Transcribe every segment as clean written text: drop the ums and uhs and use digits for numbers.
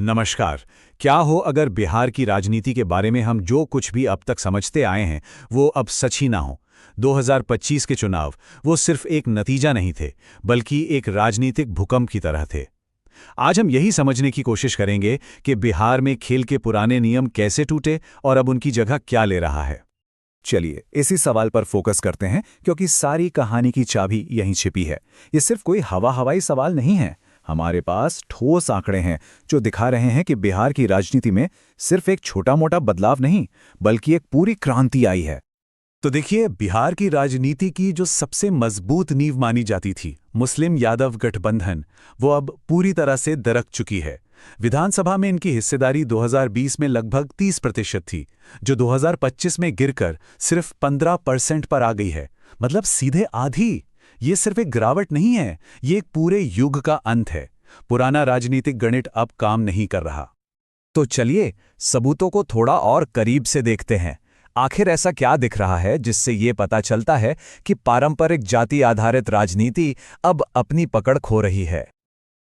नमस्कार। क्या हो अगर बिहार की राजनीति के बारे में हम जो कुछ भी अब तक समझते आए हैं वो अब सच ही ना हो। 2025 के चुनाव वो सिर्फ एक नतीजा नहीं थे, बल्कि एक राजनीतिक भूकंप की तरह थे। आज हम यही समझने की कोशिश करेंगे कि बिहार में खेल के पुराने नियम कैसे टूटे और अब उनकी जगह क्या ले रहा है। चलिए इसी सवाल पर फोकस करते हैं, क्योंकि सारी कहानी की चाबी यहीं छिपी है। ये सिर्फ कोई हवाई सवाल नहीं है। हमारे पास ठोस आंकड़े हैं जो दिखा रहे हैं कि बिहार की राजनीति में सिर्फ एक छोटा मोटा बदलाव नहीं, बल्कि एक पूरी क्रांति आई है। तो देखिए, बिहार की राजनीति की जो सबसे मजबूत नींव मानी जाती थी, मुस्लिम यादव गठबंधन, वो अब पूरी तरह से दरक चुकी है। विधानसभा में इनकी हिस्सेदारी 2020 में लगभग 30% थी, जो 2025 में गिरकर सिर्फ 15% पर आ गई है। मतलब सीधे आधी। ये सिर्फ एक गिरावट नहीं है, ये एक पूरे युग का अंत है। पुराना राजनीतिक गणित अब काम नहीं कर रहा। तो चलिए सबूतों को थोड़ा और करीब से देखते हैं। आखिर ऐसा क्या दिख रहा है जिससे ये पता चलता है कि पारंपरिक जाति आधारित राजनीति अब अपनी पकड़ खो रही है।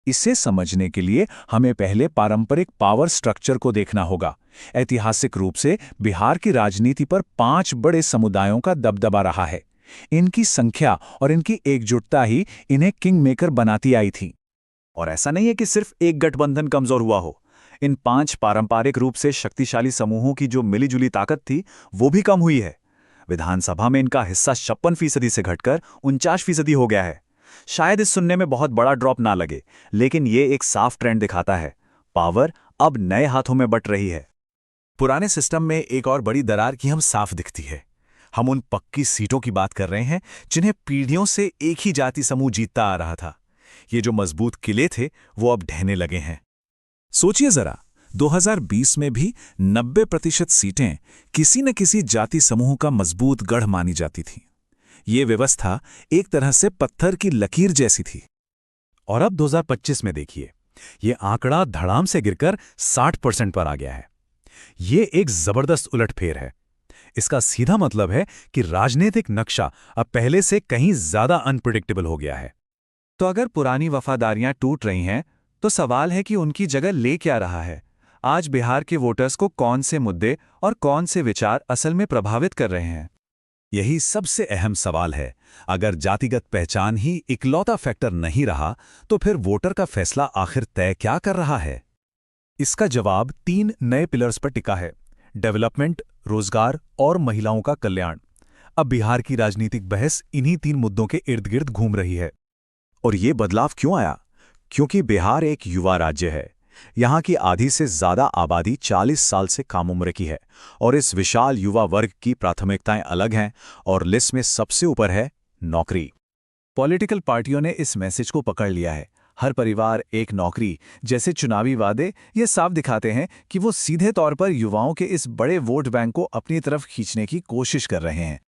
इसे समझने के लिए हमें पहले पारंपरिक पावर स्ट्रक्चर को देखना होगा। ऐतिहासिक रूप से बिहार की राजनीति पर 5 बड़े समुदायों का दबदबा रहा है। इनकी संख्या और इनकी एकजुटता ही इन्हें किंग मेकर बनाती आई थी। और ऐसा नहीं है कि सिर्फ एक गठबंधन कमजोर हुआ हो। इन 5 पारंपरिक रूप से शक्तिशाली समूहों की जो मिलीजुली ताकत थी, वो भी कम हुई है। विधानसभा में इनका हिस्सा 56% से घटकर 49% हो गया है। शायद इस सुनने में बहुत बड़ा ड्रॉप ना लगे, लेकिन ये एक साफ ट्रेंड दिखाता है। पावर अब नए हाथों में बट रही है। पुराने सिस्टम में एक और बड़ी दरार की हम साफ दिखती है। हम उन पक्की सीटों की बात कर रहे हैं जिन्हें पीढ़ियों से एक ही जाति समूह जीतता आ रहा था। ये जो मजबूत किले थे, वो अब ढहने लगे हैं। सोचिए जरा, 2020 में भी 90% सीटें किसी न किसी जाति समूह का मजबूत गढ़ मानी जाती थीं। ये व्यवस्था एक तरह से पत्थर की लकीर जैसी थी। और अब 2025 में देखिए, ये आंकड़ा धड़ाम से गिरकर 60% पर आ गया है। ये एक जबरदस्त उलटफेर है। इसका सीधा मतलब है कि राजनीतिक नक्शा अब पहले से कहीं ज्यादा अनप्रिडिक्टेबल हो गया है। तो अगर पुरानी वफादारियां टूट रही हैं, तो सवाल है कि उनकी जगह ले क्या रहा है। आज बिहार के वोटर्स को कौन से मुद्दे और कौन से विचार असल में प्रभावित कर रहे हैं? यही सबसे अहम सवाल है। अगर जातिगत पहचान ही इकलौता फैक्टर नहीं रहा, तो फिर वोटर का फैसला आखिर तय क्या कर रहा है? इसका जवाब 3 नए पिलर्स पर टिका है: डेवलपमेंट, रोजगार और महिलाओं का कल्याण। अब बिहार की राजनीतिक बहस इन्हीं 3 मुद्दों के इर्द गिर्द घूम रही है। और ये बदलाव क्यों आया? क्योंकि बिहार एक युवा राज्य है। यहाँ की आधी से ज्यादा आबादी 40 साल से कम उम्र की है, और इस विशाल युवा वर्ग की प्राथमिकताएं अलग हैं, और लिस्ट में सबसे ऊपर है नौकरी। पॉलिटिकल पार्टियों ने इस मैसेज को पकड़ लिया है। हर परिवार एक नौकरी जैसे चुनावी वादे ये साफ दिखाते हैं कि वो सीधे तौर पर युवाओं के इस बड़े वोट बैंक को अपनी तरफ खींचने की कोशिश कर रहे हैं।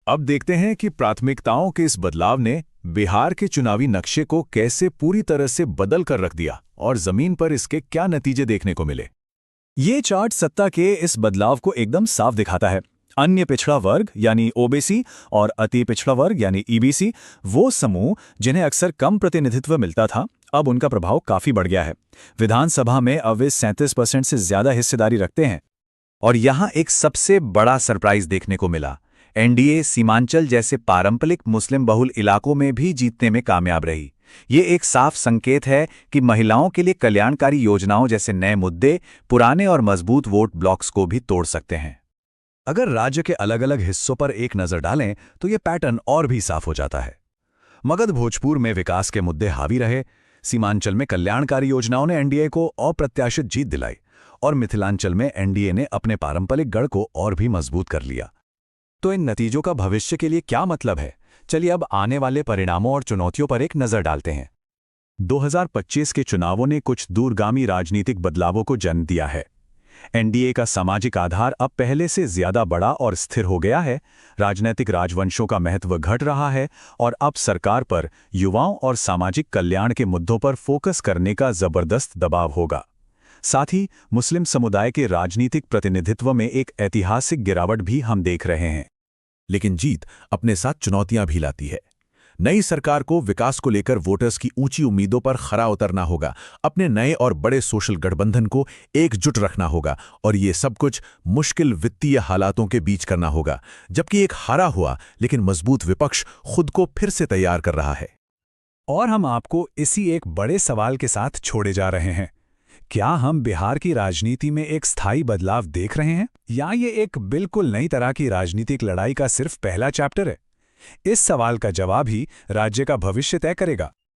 अब देखते हैं कि प्राथमिकताओं के इस बदलाव ने बिहार के चुनावी नक्शे को कैसे पूरी तरह से बदल कर रख दिया, और जमीन पर इसके क्या नतीजे देखने को मिले। ये चार्ट सत्ता के इस बदलाव को एकदम साफ दिखाता है। अन्य पिछड़ा वर्ग यानी ओबीसी और अति पिछड़ा वर्ग यानी ईबीसी, वो समूह जिन्हें अक्सर कम प्रतिनिधित्व मिलता था, अब उनका प्रभाव काफी बढ़ गया है। विधानसभा में अब वे 37% से ज्यादा हिस्सेदारी रखते हैं। और यहां एक सबसे बड़ा सरप्राइज देखने को मिला। एनडीए सीमांचल जैसे पारंपरिक मुस्लिम बहुल इलाकों में भी जीतने में कामयाब रही। ये एक साफ संकेत है कि महिलाओं के लिए कल्याणकारी योजनाओं जैसे नए मुद्दे पुराने और मजबूत वोट ब्लॉक्स को भी तोड़ सकते हैं। अगर राज्य के अलग अलग हिस्सों पर एक नजर डालें तो ये पैटर्न और भी साफ हो जाता है। मगध भोजपुर में विकास के मुद्दे हावी रहे, सीमांचल में कल्याणकारी योजनाओं ने एनडीए को अप्रत्याशित जीत दिलाई, और मिथिलांचल में एनडीए ने अपने पारंपरिक गढ़ को और भी मजबूत कर लिया। तो इन नतीजों का भविष्य के लिए क्या मतलब है? चलिए अब आने वाले परिणामों और चुनौतियों पर एक नजर डालते हैं। 2025 के चुनावों ने कुछ दूरगामी राजनीतिक बदलावों को जन्म दिया है। एनडीए का सामाजिक आधार अब पहले से ज्यादा बड़ा और स्थिर हो गया है। राजनीतिक राजवंशों का महत्व घट रहा है, और अब सरकार पर युवाओं और सामाजिक कल्याण के मुद्दों पर फोकस करने का जबरदस्त दबाव होगा। साथ ही मुस्लिम समुदाय के राजनीतिक प्रतिनिधित्व में एक ऐतिहासिक गिरावट भी हम देख रहे हैं। लेकिन जीत अपने साथ चुनौतियां भी लाती है। नई सरकार को विकास को लेकर वोटर्स की ऊंची उम्मीदों पर खरा उतरना होगा, अपने नए और बड़े सोशल गठबंधन को एकजुट रखना होगा, और ये सब कुछ मुश्किल वित्तीय हालातों के बीच करना होगा, जबकि एक हारा हुआ लेकिन मजबूत विपक्ष खुद को फिर से तैयार कर रहा है। और हम आपको इसी एक बड़े सवाल के साथ छोड़े जा रहे हैं। क्या हम बिहार की राजनीति में एक स्थायी बदलाव देख रहे हैं, या ये एक बिल्कुल नई तरह की राजनीतिक लड़ाई का सिर्फ पहला चैप्टर है? इस सवाल का जवाब ही राज्य का भविष्य तय करेगा।